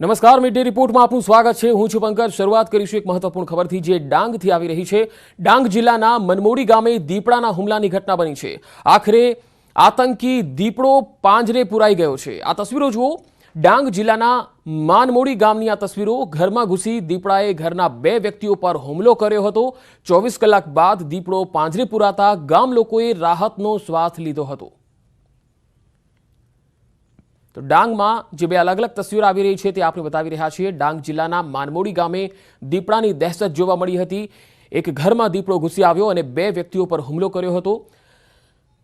નમસ્કાર, mid day રિપોર્ટમાં આપનું સ્વાગત છે। હું છું પંકજ। શરૂઆત કરીશું એક મહત્વપૂર્ણ ખબરથી જે ડાંગથી આવી રહી છે। ડાંગ જિલ્લાના મનમોડી ગામે દીપડાના હુમલાની ઘટના બની છે। આખરે આતંકી દીપડો પાંજરે પુરાઈ ગયો છે। આ તસવીરો જુઓ। ડાંગ જિલ્લાના માનમોડી ગામની આ તસવીરો। ઘરમાં ઘૂસી દીપડાએ ઘરના બે વ્યક્તિઓ પર હુમલો કર્યો હતો। 24 કલાક બાદ દીપડો પાંજરે પુરાતા ગામ લોકોએ રાહતનો શ્વાસ લીધો હતો। તો ડાંગમાં જે બે અલગ અલગ તસવીરો આવી રહી છે તે આપણે બતાવી રહ્યા છીએ। ડાંગ જિલ્લાના માનમોડી ગામે દીપડાની દહેશત જોવા મળી હતી। એક ઘરમાં દીપડો ઘૂસી આવ્યો અને બે વ્યક્તિઓ પર હુમલો કર્યો હતો।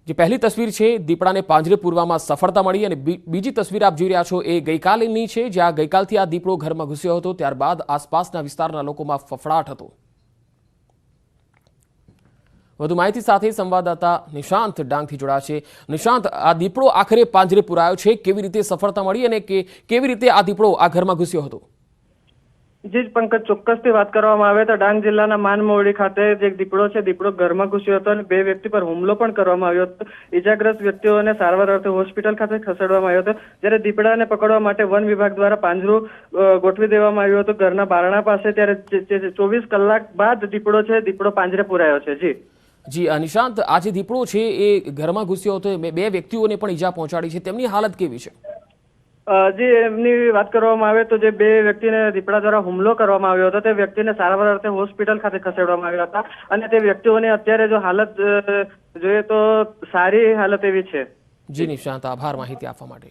જે પહેલી તસવીર છે દીપડાને પાંજરે પૂરવામાં સફળતા મળી અને બીજી તસવીર આપ જોઈ રહ્યા છો એ ગઈકાલની છે જ્યાં ગઈકાલથી આ દીપડો ઘરમાં ઘૂસ્યો હતો। ત્યારબાદ આસપાસના વિસ્તારના લોકોમાં ફફડાટ હતો। વધુ માહિતી સાથે સંવાદદાતા નિશાંત ડાંગથી જોડાશે। નિશાંત, આ દીપડો આખરે પાંજરે પુરાયો છે, કેવી રીતે સફળતા મળી અને કેવી રીતે આ દીપડો આ ઘરમાં ઘૂસ્યો હતો? જી પંકજ, ચોક્કસથી વાત કરવામાં આવે તો ડાંગ જિલ્લાના માનમોડી ખાતે જે દીપડો છે દીપડો ઘરમાં ઘૂસ્યો હતો અને બે વ્યક્તિ પર હુમલો પણ કરવામાં આવ્યો હતો। ઈજાગ્રસ્ત વ્યક્તિઓને સારવાર અર્થે હોસ્પિટલ ખાતે ખસેડવામાં આવ્યો હતો। જ્યારે દીપડાને પકડવા માટે વન વિભાગ દ્વારા પાંજરું ગોઠવી દેવામાં આવ્યું હતું ઘરના બારણા પાસે। ત્યારે 24 કલાક બાદ દીપડો પાંજરે પુરાયો છે। જી નિશાંત, આ જે દીપડો છે એ ઘરમાં ઘૂસ્યો હતો, બે વ્યક્તિઓને પણ ઈજા પહોંચાડી છે, તેમની હાલત કેવી છે? જી, એમની વાત કરવામાં આવે તો જે બે વ્યક્તિને દીપડા દ્વારા હુમલો કરવામાં આવ્યો હતો તે વ્યક્તિને સારવાર અર્થે હોસ્પિટલ ખાતે ખસેડવામાં આવ્યા હતા અને તે વ્યક્તિઓની અત્યારે જો હાલત જોઈએ તો સારી હાલત એવી છે। જી નિશાંત, આભાર માહિતી આપવા માટે।